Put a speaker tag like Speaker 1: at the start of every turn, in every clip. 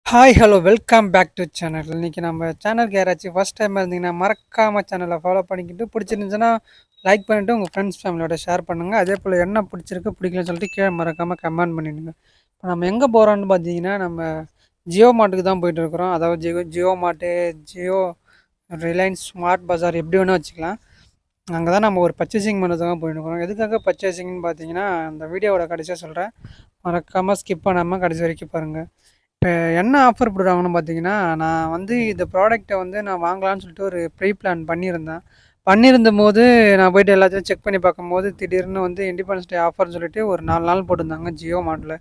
Speaker 1: Hi hello welcome back to channel. இன்றைக்கி நம்ம சேனலுக்கு யாராச்சும் ஃபஸ்ட் டைம் இருந்தீங்கன்னா மறக்காமல் சேனலை ஃபாலோ பண்ணிக்கிட்டு பிடிச்சிருந்துச்சுன்னா லைக் பண்ணிவிட்டு உங்கள் ஃப்ரெண்ட்ஸ் ஃபேமிலியோட ஷேர் பண்ணுங்கள். அதே போல் என்ன பிடிச்சிருக்கு பிடிக்கலன்னு சொல்லிட்டு கீழே மறக்காமல் கமெண்ட் பண்ணிடுங்க. இப்போ நம்ம எங்கே போகிறோன்னு பார்த்தீங்கன்னா நம்ம ஜியோ மார்ட்டுக்கு தான் போயிட்டுருக்குறோம். அதாவது ஜியோ மார்ட்டு, ஜியோ ரிலையன்ஸ் ஸ்மார்ட் பஜார் எப்படி வேணால் வச்சுக்கலாம். அங்கே தான் நம்ம ஒரு பர்ச்சேசிங் பண்ணுறதுக்காக போயிட்டுருக்குறோம். எதுக்காக பர்ச்சேசிங்னு பார்த்தீங்கன்னா அந்த வீடியோவோட கடைசியாக சொல்கிறேன். மறக்காமல் ஸ்கிப் பண்ணாமல் கடைசி வரைக்கும் பாருங்கள். இப்போ என்ன ஆஃபர் போடுறாங்கன்னு பார்த்தீங்கன்னா, நான் வந்து இந்த ப்ராடக்ட்ட வந்து நான் வாங்கலான்னு சொல்லிட்டு ஒரு ப்ரீ பிளான் பண்ணியிருந்தேன். பண்ணியிருந்தபோது நான் போயிட்டு எல்லாத்தையும் செக் பண்ணி பார்க்கும்போது, திடீர்னு வந்து இண்டிபெண்டன்ஸ் டே ஆஃபர்ன்னு சொல்லிட்டு ஒரு 4 நாள் போட்டிருந்தாங்க ஜியோ மார்ட்ல.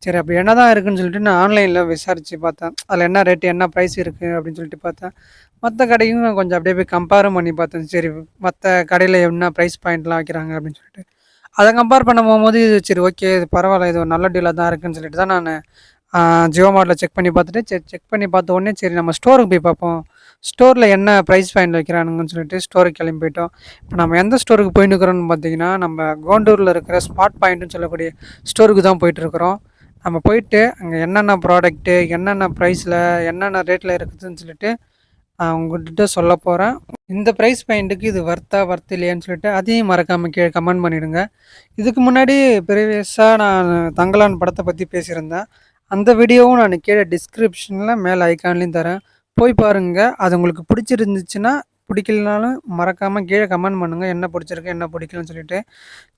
Speaker 1: சரி அப்படி என்னதான் இருக்குன்னு சொல்லிட்டு நான் ஆன்லைன்ல விசாரிச்சு பார்த்தேன். அதில என்ன ரேட், என்ன ப்ரைஸ் இருக்கு அப்படின்னு சொல்லிட்டு பார்த்தேன். மத்த கடையும் நான் கொஞ்சம் அப்படியே போய் கம்பேரும் பண்ணி பார்த்தேன். சரி மத்த கடையில என்ன ப்ரைஸ் பாயிண்ட்லாம் வைக்கிறாங்க அப்படின்னு சொல்லிட்டு. அத கம்பேர் பண்ண போகும்போது, சரி ஓகே இது பரவாயில்ல. இது ஒரு நல்ல டீலா தான் இருக்குன்னு சொல்லிட்டு தான் நானு ஜியோ மார்ட்ல செக் பண்ணி பார்த்துட்டு, சரி செக் பண்ணி பார்த்த உடனே சரி நம்ம ஸ்டோருக்கு போய் பார்ப்போம். ஸ்டோர்ல என்ன பிரைஸ் பாயிண்ட் வைக்கிறானுங்கன்னு சொல்லிட்டு ஸ்டோருக்கு கிளம்பி போயிட்டோம். இப்போ நம்ம எந்த ஸ்டோருக்கு போயின்னுக்கிறோம்னு பார்த்தீங்கன்னா, நம்ம கோண்டூர்ல இருக்கிற ஸ்மார்ட் பாயிண்ட்ன்னு சொல்லக்கூடிய ஸ்டோருக்கு தான் போயிட்டுருக்குறோம். நம்ம போயிட்டு அங்கே என்னென்ன ப்ராடக்ட்டு, என்னென்ன ப்ரைஸில், என்னென்ன ரேட்டில் இருக்குதுன்னு சொல்லிட்டு உங்கள்கிட்ட சொல்ல போகிறேன். இந்த ப்ரைஸ் பாயிண்ட்டுக்கு இது வர்த்தா வர்த்து இல்லையான்னு சொல்லிட்டு அதையும் மறக்காமல் கீழே கமெண்ட் பண்ணிவிடுங்க. இதுக்கு முன்னாடி ப்ரீவியஸாக நான் தங்கலான் படத்தை பற்றி பேசியிருந்தேன். அந்த வீடியோவும் நான் கீழே டிஸ்கிரிப்ஷனில் மேலே ஐக்கான்லேயும் தரேன். போய் பாருங்கள். அது உங்களுக்கு பிடிச்சிருந்துச்சுன்னா, பிடிக்கலனாலும் மறக்காமல் கீழே கமெண்ட் பண்ணுங்கள். என்ன பிடிச்சிருக்கு, என்ன பிடிக்கலன்னு சொல்லிட்டு.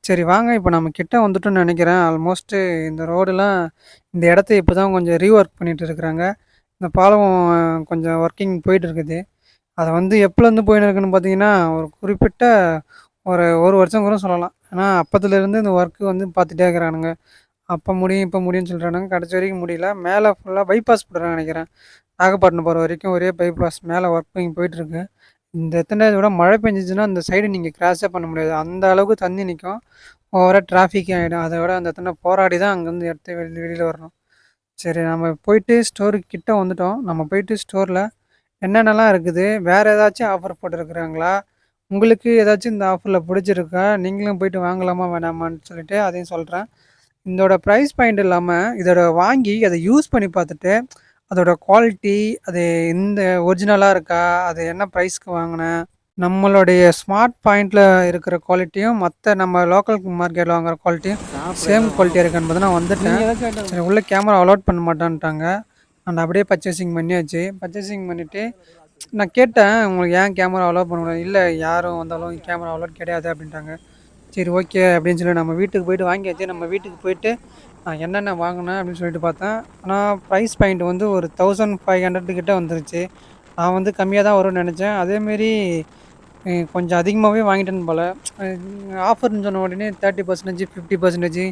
Speaker 1: சரி வாங்க இப்போ நம்ம கிட்ட வந்துட்டோம்னு நினைக்கிறேன். ஆல்மோஸ்ட்டு இந்த ரோடுலாம் இந்த இடத்த இப்போ தான் கொஞ்சம் ரீஒர்க் பண்ணிட்டு இருக்கிறாங்க. இந்த பாலம் கொஞ்சம் ஒர்க்கிங் போயிட்டு இருக்குது. அத வந்து எப்போலேருந்து போயின்னு இருக்குன்னு பார்த்தீங்கன்னா, ஒரு குறிப்பிட்ட ஒரு 1 வருஷம் கூட சொல்லலாம். ஏன்னா அப்பத்துலேருந்து இந்த ஒர்க் வந்து பார்த்துட்டே இருக்கிறானுங்க. அப்போ முடியும், இப்போ முடியும்னு சொல்றானுங்க. கடைசி வரைக்கும் முடியல. மேலே ஃபுல்லா பைபாஸ் போடுறாங்கன்னு நெனைக்கிறேன். நாகப்பட்டினம் போகிற வரைக்கும் ஒரே பைபாஸ் மேலே ஒர்க்கிங் போயிட்டுருக்கு. இந்த எத்தன விட மழை பெஞ்சுச்சுன்னா, அந்த சைடு நீங்க கிராஸே பண்ண முடியாது. அந்த அளவுக்கு தண்ணி நிக்கும். ஓவரா டிராஃபிக் ஆயிடும். அத விட அந்த இடத்துல போராடி தான் அங்கேருந்து எடுத்து வெளியில வரணும். சரி நம்ம போயிட்டு ஸ்டோருக்கு கிட்ட வந்துட்டோம். நம்ம போயிட்டு ஸ்டோர்ல என்னென்னலாம் இருக்குது? வேற ஏதாச்சும் ஆஃபர் போட்டுருக்காங்களா? உங்களுக்கு ஏதாச்சும் இந்த ஆஃபர்ல புடிச்சிருக்கா? நீங்களும் போயிட்டு வாங்கலாமா? வேணாமான்னு சொல்லிட்டு அதையும் சொல்றேன். இதோட பிரைஸ் பாயிண்ட் இல்லாம, இதோட வாங்கி அத யூஸ் பண்ணி பார்த்துட்டு, அதோட குவாலிட்டி, அது இந்த ஒரிஜினலா இருக்கா? அது என்ன பிரைஸ்க்கு வாங்குனேன்? நம்மளுடைய ஸ்மார்ட் பாயிண்ட்ல இருக்கிற குவாலிட்டியும், மத்த நம்ம லோக்கல் மார்க்கெட்ல வாங்குற குவாலிட்டியும் சேம் குவாலிட்டியா இருக்கான்னு பார்த்து நான் வந்துட்டேன். சரி உள்ள கேமரா அலோட் பண்ண மாட்டேன்ட்டாங்க. நான் அப்படியே பர்ச்சேசிங் பண்ணியாச்சு. பர்ச்சேசிங் பண்ணிட்டு நான் கேட்டேன், "உங்களுக்கு ஏன் கேமரா அலோவ் பண்ண முடியாது?" "இல்ல யாரும் வந்தாலும் கேமரா அலோட் கிடையாது" அப்படின்ட்டாங்க. சரி ஓகே அப்படின்னு சொல்லி நம்ம வீட்டுக்கு போயிட்டு வாங்கியாச்சு. நம்ம வீட்டுக்கு போயிட்டு நான் என்னென்ன வாங்குனேன் அப்படின்னு சொல்லிட்டு பார்த்தேன். ஆனா ப்ரைஸ் பாயிண்ட் வந்து ஒரு 1500 கிட்ட வந்துருச்சு. நான் வந்து கம்மியா தான் வரும்னு நெனச்சேன். அதேமாரி கொஞ்சம் அதிகமாவே வாங்கிட்டேன் போல. ஆஃபர்ன்னு சொன்ன உடனே 30%, 50%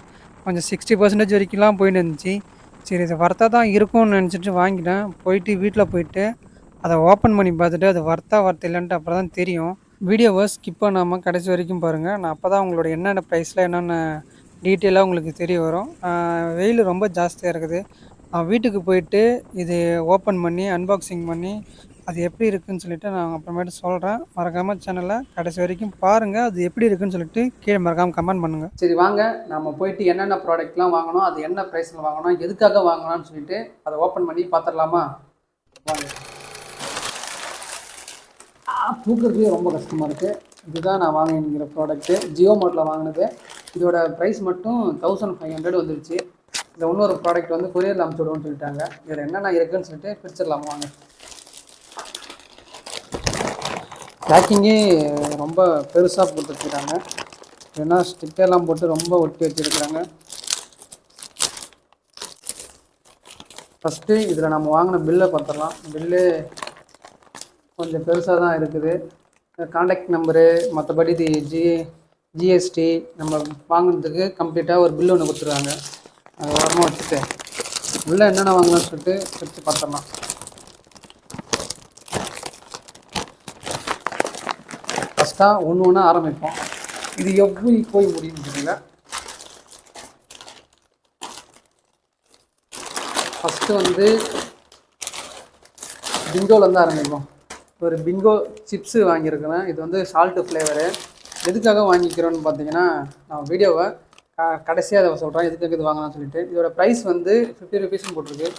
Speaker 1: கொஞ்சம் 60% வரைக்கும்லாம் போயின்னு இருந்துச்சு. சரி இது வர்த்தா தான் இருக்கும்னு நெனச்சுட்டு வாங்கிட்டேன். போயிட்டு வீட்ல போயிட்டு அத ஓப்பன் பண்ணி பார்த்துட்டு அது வர்த்தா வர்த்து இல்லன்ட்டு அப்புறம் தான் தெரியும். வீடியோவ ஸ்கிப் பண்ணாம கடைசி வரைக்கும் பாருங்க. நான் அப்பதான் உங்களோட என்னென்ன ப்ரைஸ்ல என்னென்ன டீட்டெயிலா உங்களுக்கு தெரிய வரும். வெயில் ரொம்ப ஜாஸ்தியா இருக்குது. நான் வீட்டுக்கு போயிட்டு இது ஓப்பன் பண்ணி, அன்பாக்சிங் பண்ணி, அது எப்படி இருக்குன்னு சொல்லிட்டு நான் அப்புறமேட்டு சொல்றேன். மறக்காம சேனல கடைசி வரைக்கும் பாருங்க. அது எப்படி இருக்குன்னு சொல்லிட்டு கீழ மறக்காம கமெண்ட் பண்ணுங்க. சரி வாங்க நம்ம போயிட்டு என்னென்ன ப்ராடக்ட்லாம் வாங்கணும், அது என்ன பிரைஸ்ல வாங்கணும், எதுக்காக வாங்கலாம்னு சொல்லிட்டு அத ஓப்பன் பண்ணி பார்த்துடலாமா? வாங்க. தூக்குறதுக்கே ரொம்ப கஷ்டமாக இருக்குது. இதுதான் நான் வாங்கினுங்கிற ப்ராடக்ட்டு ஜியோ மார்ட்ல வாங்கினது. இதோட ப்ரைஸ் மட்டும் 1500 வந்துருச்சு. இந்த இன்னொரு ப்ராடக்ட் வந்து கொரியரில் அனுப்பிச்சி விடுவோம்னு சொல்லிட்டாங்க. இதில் என்னென்ன இருக்குன்னு சொல்லிட்டு பிரிச்சிடலாம் வாங்க. பேக்கிங்கே ரொம்ப பெருசாக போட்டு வச்சுருக்காங்க. ஏன்னா ஸ்டிக்கர்லாம் போட்டு ரொம்ப ஒட்டி வச்சுருக்குறாங்க. ஃபஸ்ட்டு இதில் நம்ம வாங்கின பில்லை பார்த்துடலாம். பில்லு கொஞ்சம் பெருசாக தான் இருக்குது. கான்டாக்ட் நம்பரு மற்றபடி இது ஜிஎஸ்டி நம்ம வாங்கினதுக்கு கம்ப்ளீட்டாக ஒரு பில் ஒன்று கொடுத்துருக்காங்க. அதை ஓரமாக வச்சுட்டு உள்ளே என்னென்ன வாங்கலாம்னு சொல்லிட்டு பிரித்து பார்த்துடலாம். ஃபஸ்ட்டாக ஒன்று ஒன்றா ஆரம்பிப்போம். இது எப்படி போய் முடியும்னு தெரியல. ஃபஸ்ட்டு வந்து பிங்கோலேருந்து ஆரம்பிப்போம். ஒரு பிங்கோ சிப்ஸு வாங்கியிருக்கிறேன். இது வந்து சால்ட்டு ஃப்ளேவரு. எதுக்காக வாங்கிக்கிறோன்னு பார்த்தீங்கன்னா, நான் வீடியோவை கடைசியாக அதை சொல்கிறேன் எதுக்காக இது வாங்கலாம்னு சொல்லிட்டு. இதோட ப்ரைஸ் வந்து 50 ருபீஸ்னு போட்டிருக்கு.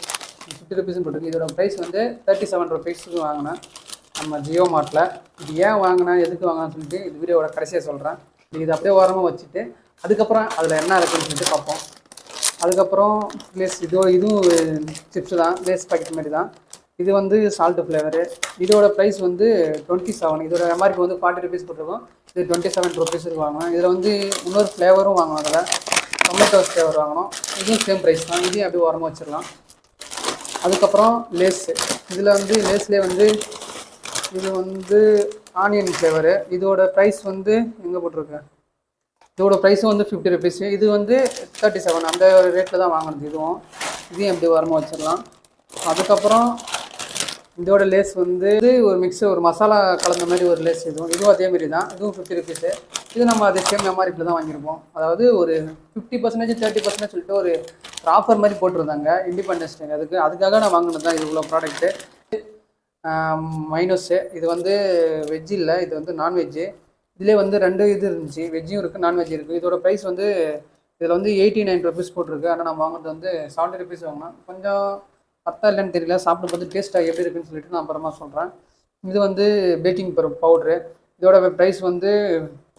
Speaker 1: 50 ருபீஸ்னு போட்டிருக்கு. இதோட ப்ரைஸ் வந்து 37 ருபீஸுக்கு வாங்கினேன் நம்ம ஜியோ மார்ட்டில். இது ஏன் வாங்கினேன், எதுக்கு வாங்கினான்னு சொல்லிட்டு இது வீடியோவோட கடைசியாக சொல்கிறேன். இது அப்படியே ஓரமாக வச்சுட்டு அதுக்கப்புறம் அதில் என்ன இருக்குன்னு சொல்லிட்டு பார்ப்போம். அதுக்கப்புறம் லேஸ் இதுவும் சிப்ஸ் தான், லேஸ் பாக்கெட் மாதிரி தான். இது வந்து சால்ட்டு ஃப்ளேவரு. இதோட ப்ரைஸ் வந்து 27. இதோட எம்ஆர்பி வந்து 40 ருபீஸ் போட்டிருக்கோம். இது 27 ருபீஸுக்கு வாங்கினோம். இதில் வந்து இன்னொரு ஃப்ளேவரும் வாங்கணும். அதில் டொமேட்டோ ஃப்ளேவர் வாங்கினோம். இதுவும் சேம் ப்ரைஸ் தான். இதையும் அப்படியே ஓரமாக வச்சிடலாம். அதுக்கப்புறம் லேஸு. இதில் வந்து லேஸ்லேயே வந்து இது வந்து ஆனியன் ஃப்ளேவரு. இதோட ப்ரைஸ் வந்து எங்கே போட்டிருக்கேன், இதோட ப்ரைஸும் வந்து 50 ருபீஸு. இது வந்து 37. அந்த ரேட்டில் தான் வாங்கினது. இதையும் எப்படி ஓரமாக வச்சிடலாம். அதுக்கப்புறம் இதோட லேஸ் வந்து ஒரு ஒரு மசாலா கலந்த மாதிரி ஒரு லேஸ். இதுவும் அதேமாரி தான். இதுவும் 50 ருபீஸு. இது நம்ம அதே சேம் எம்ஆர்பியில் தான் வாங்கியிருப்போம். அதாவது ஒரு 50% 30% சொல்லிட்டு ஒரு ஆஃபர் மாதிரி போட்டிருந்தாங்க இண்டிபெண்டன்ஸ் டே. அதுக்காக நான் வாங்கினது தான் இது இவ்வளோ ப்ராடக்ட்டு. மைனோஸு. இது வந்து வெஜ் இல்லை, இது வந்து நான்வெஜ்ஜு. இதிலே வந்து 2 இது இருந்துச்சு, வெஜ்ஜும் இருக்குது நான்வெஜ் இருக்குது. இதோட ப்ரைஸ் வந்து இதில் வந்து 89 ருபீஸ் போட்டிருக்கு. ஆனால் நம்ம வாங்கினது வந்து 70 ருபீஸ் வாங்கினோம். கொஞ்சம் பத்தா இல்லைன்னு தெரியல, சாப்பிட்டு பார்த்து டேஸ்ட்டாக எப்படி இருக்குன்னு சொல்லிட்டு நான் அப்புறமா சொல்கிறேன். இது வந்து பேக்கிங் பவுட்ரு. இதோட ப்ரைஸ் வந்து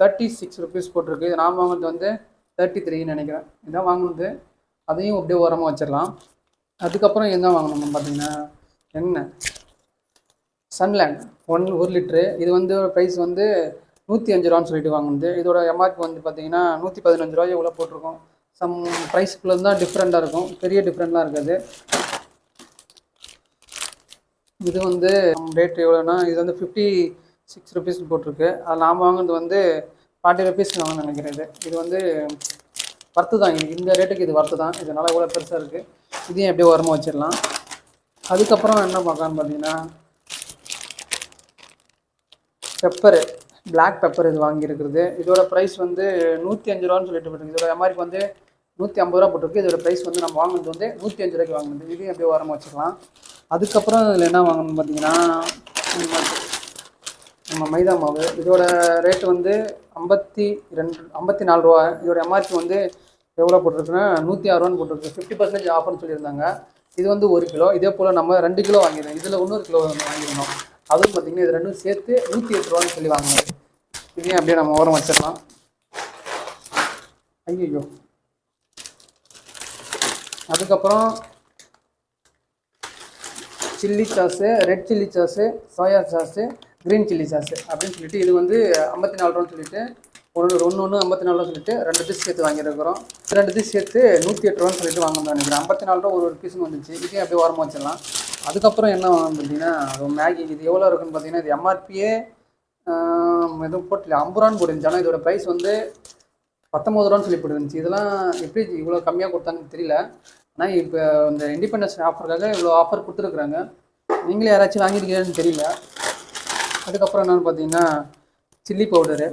Speaker 1: 36 ருபீஸ் போட்டிருக்கு. இது நான் வாங்கினது வந்து 33 நினைக்கிறேன். இதான் வாங்கினது. அதையும் அப்படியே ஓரமாக வச்சிடலாம். அதுக்கப்புறம் என்ன வாங்கணும் பார்த்தீங்கன்னா எண்ணெய் சன்லேண்ட் 1 லிட்ரு. இது வந்து ப்ரைஸ் வந்து 105 ரூபான்னு சொல்லிட்டு வாங்கினது. இதோட எம்ஆர்பி வந்து பார்த்தீங்கன்னா 115 ரூபாய் இவ்வளோ போட்டிருக்கோம். சம் ப்ரைஸ்க்குள்ளே தான் டிஃப்ரெண்ட்டாக இருக்கும், பெரிய டிஃப்ரெண்ட்லாம் இருக்காது. இது வந்து ரேட் எவ்வளோன்னா இது வந்து 56 ருபீஸ் போட்டிருக்கு. அது நாம் வாங்கினது வந்து 40 ருபீஸ் வாங்கணும்னு நினைக்கிறேன். இது வந்து வர்த்து தான். இந்த ரேட்டுக்கு இது வர்த்து தான். இதனால் இவ்வளோ பெருசாக இருக்குது. இதையும் எப்படியே ஓரமாக வச்சிடலாம். அதுக்கப்புறம் என்ன பார்க்கலான்னு பார்த்தீங்கன்னா பெப்பரு, பிளாக் பெப்பர் இது வாங்கியிருக்கிறது. இதோட ப்ரைஸ் வந்து 105 ரூபான்னு சொல்லிட்டு போட்டிருக்கு. இதோட எம்ஆர்பி வந்து 150 ரூபா போட்டிருக்கு. இதோட ப்ரைஸ் வந்து நம்ம வாங்கினது வந்து 105 ரூபாய்க்கு வாங்கினது. இதையும் அப்படியே ஓரமாக வச்சுக்கலாம். அதுக்கப்புறம் இதில் என்ன வாங்கணும்னு பார்த்தீங்கன்னா நம்ம மைதா மாவு. இதோட ரேட்டு வந்து 54 ரூபா. இதோட எம்ஆர்பி வந்து எவ்வளோ போட்டிருக்குன்னா 106 ரூபான்னு போட்டிருக்கு. 50% ஆஃபர்னு சொல்லியிருந்தாங்க. இது வந்து 1 கிலோ. இதே போல் நம்ம 2 கிலோ வாங்கிடுறோம். இதில் இன்னொரு கிலோ வாங்கிடணும். அதுவும் பார்த்திங்கன்னா இது ரெண்டும் சேர்த்து 108 ரூபான்னு சொல்லி வாங்கினது. இதையும் அப்படியே நம்ம ஓரம் வச்சிடலாம். ஐயோ. அதுக்கப்புறம் chilli sauce, red chilli sauce, soya sauce, green chilli sauce அப்படின்னு சொல்லிட்டு இது வந்து 54 ரூபான்னு சொல்லிட்டு ஒன்று 54 ரூபா சொல்லிட்டு 2 பீஸ் சேர்த்து வாங்கியிருக்கிறோம். 2 பீஸ் சேர்த்து 108 ரூபான்னு சொல்லிட்டு வாங்கணும்னு நினைக்கிறேன். 54 ரூபா ஒரு பீஸுன்னு வந்துச்சு. இதையும் அப்படியே ஓரமாக வச்சிடலாம். அதுக்கப்புறம் என்ன வாங்கணும் பார்த்தீங்கன்னா அது மேகி. இது எவ்வளோ இருக்குன்னு பார்த்தீங்கன்னா இது எம்ஆர்பியே எதுவும் போட்டு 50 ரூபான்னு போட்டுருந்துச்சு. ஆனால் இதோட ப்ரைஸ் வந்து 19 ரூபான்னு சொல்லி போட்டுருந்துச்சு. இதெல்லாம் எப்படி இவ்வளோ கம்மியாக கொடுத்தாங்கன்னு தெரியல. ஆனால் இப்போ இந்த இண்டிபெண்டன்ஸ் ஆஃபருக்காக இவ்வளோ ஆஃபர் கொடுத்துருக்குறாங்க. நீங்களே யாராச்சும் வாங்கியிருக்கீங்கன்னு தெரியல. அதுக்கப்புறம் என்னென்னு பார்த்தீங்கன்னா சில்லி பவுடரு.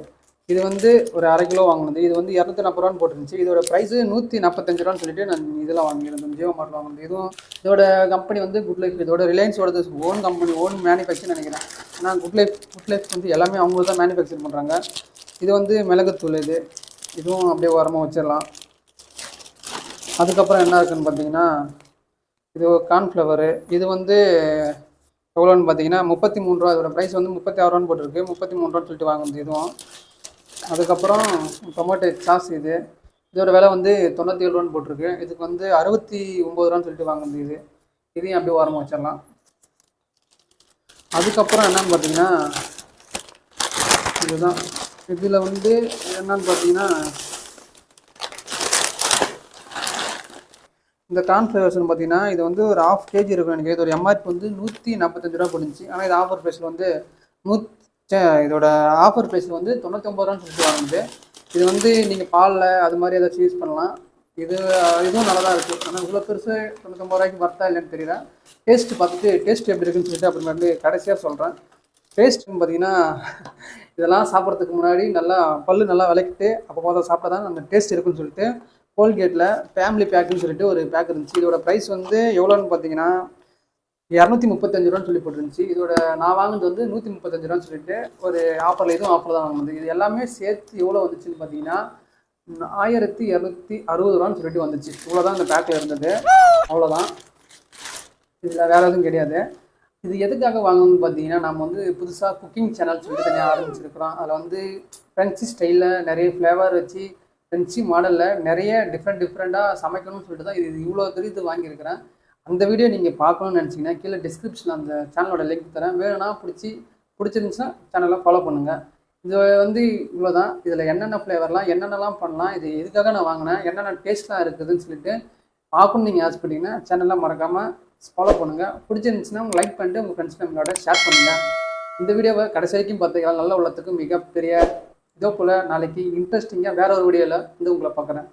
Speaker 1: இது வந்து ஒரு 1/2 கிலோ வாங்கினது. இது வந்து 240 ரூபான்னு போட்டுருந்துச்சு. இதோட ப்ரைஸு 145 ரூபான்னு சொல்லிட்டு நான் இதெல்லாம் வாங்கியிருந்தேன், ஜியோ மார்ட்டில் வாங்கினது. இதுவும் இதோட கம்பெனி வந்து குட் லைஃப். இதோட ரிலையன்ஸோட ஓன் கம்பெனி, ஓன் மேனுஃபேக்சர் நினைக்கிறேன். ஆனால் குட் லைஃப் வந்து எல்லாமே அவங்க தான் மேனுஃபேக்சர் பண்ணுறாங்க. இது வந்து மிளகுத்தூள். இதுவும் அப்படியே ஓரமாக வச்சிடலாம். அதுக்கப்புறம் என்ன இருக்குதுன்னு பார்த்தீங்கன்னா இது கார்ன்ஃப்ளவரு. இது வந்து எவ்வளோன்னு பார்த்தீங்கன்னா 33 ரூபா. இதோட ப்ரைஸ் வந்து 36 ரூபான்னு போட்டிருக்கு. 33 ரூபான்னு சொல்லிட்டு வாங்குது இதுவும். அதுக்கப்புறம் டொமேட்டோ சாஸ். இதோட விலை வந்து 97 ரூபான்னு போட்டிருக்கு. இதுக்கு வந்து 69 ரூபான்னு சொல்லிட்டு வாங்குது. இதையும் அப்படியே ஓரமாக வச்சிடலாம். அதுக்கப்புறம் என்னன்னு பார்த்தீங்கன்னா இதுதான். இதில் வந்து என்னன்னு பார்த்தீங்கன்னா இந்த கார்ன்ஃப்ளவர்ஸ்னு பார்த்தீங்கன்னா இது வந்து ஒரு 1/2 kg இருக்கும் எனக்கு. இதோட எம்ஆர்பி வந்து 145 ரூபா போட்டுச்சு. ஆனால் இது ஆஃபர் ப்ரைஸில் வந்து இதோட ஆஃபர் ப்ரைஸில் வந்து 99 ரூபான்னு சொல்லிட்டு வாங்குது. இது வந்து நீங்கள் பாலில் அது மாதிரி ஏதாச்சும் யூஸ் பண்ணலாம். இதுவும் நல்லா தான் இருக்குது. ஆனால் இவ்வளோ பெருசு 99 ரூபாய்க்கு வர்த்தா இல்லைன்னு தெரியல. டேஸ்ட்டு பார்த்துட்டு டேஸ்ட் எப்படி இருக்குன்னு சொல்லிட்டு அப்புறமேட்டு கடைசியாக சொல்கிறேன். டேஸ்ட்டுன்னு பார்த்தீங்கன்னா இதெல்லாம் சாப்பிட்றதுக்கு முன்னாடி நல்லா பல் நல்லா விளக்கிட்டு அப்போ தான் சாப்பிட்டா தான் அந்த டேஸ்ட் இருக்குன்னு சொல்லிட்டு கோல்கேட்டில் ஃபேமிலி பேக்குன்னு சொல்லிட்டு ஒரு பேக் இருந்துச்சு. இதோட ப்ரைஸ் வந்து எவ்வளோன்னு பார்த்தீங்கன்னா 235 ரூபான்னு சொல்லி போட்டுருந்துச்சு. இதோட நான் வாங்கினது வந்து 135 ரூபான்னு சொல்லிட்டு ஒரு ஆஃபரில், இதுவும் ஆஃபர் தான் வாங்கினது. இது எல்லாமே சேர்த்து எவ்வளோ வந்துச்சுன்னு பார்த்தீங்கன்னா 1260 ரூபான்னு சொல்லிட்டு வந்துச்சு. இவ்வளோதான் இந்த பேக்கில் இருந்தது. அவ்வளோதான். இதில் வேறு எதுவும் கிடையாது. இது எதுக்காக வாங்கணும்னு பார்த்தீங்கன்னா, நம்ம வந்து புதுசாக குக்கிங் சேனல் சொல்லிட்டு தனியாக ஆரம்பிச்சிருக்கிறோம். அதில் வந்து ஃப்ரெஞ்சு ஸ்டைலில் நிறைய ஃப்ளேவர் வச்சு ஃப்ரெஞ்சு மாடலில் நிறைய டிஃப்ரெண்ட்டாக சமைக்கணும்னு சொல்லிட்டு தான் இது இவ்வளோ பெரிய இது வாங்கியிருக்கிறேன். அந்த வீடியோ நீங்கள் பார்க்கணும்னு நினச்சிங்கன்னா கீழே டிஸ்கிரிப்ஷனில் அந்த சேனலோட லிங்க் தரேன். வேணும்னா பிடிச்சிருந்துச்சுன்னா சேனலை ஃபாலோ பண்ணுங்கள். இது வந்து இவ்வளோ தான். இதில் என்னென்ன ஃப்ளேவர்லாம் என்னென்னலாம் பண்ணலாம், இது எதுக்காக நான் வாங்கினேன், என்னென்ன டேஸ்ட்லாம் இருக்குதுன்னு சொல்லிட்டு பார்க்கணும்னு நீங்கள் ஆசைப்பட்டீங்கன்னா சேனலில் மறக்காமல் ஃபாலோ பண்ணுங்கள். பிடிச்சிருந்துச்சுன்னா உங்கள் லைக் பண்ணிட்டு உங்கள் ஃப்ரெண்ட்ஸ் ஃபேமிலியோட ஷேர் பண்ணுங்கள். இந்த வீடியோவை கடைசி வரைக்கும் பார்த்தீங்கன்னா நல்ல உள்ளத்துக்கு மிகப்பெரிய இதோ போல் நாளைக்கு இன்ட்ரெஸ்டிங்காக வேற ஒரு வீடியோவில் வந்து உங்களை பார்க்குறேன்.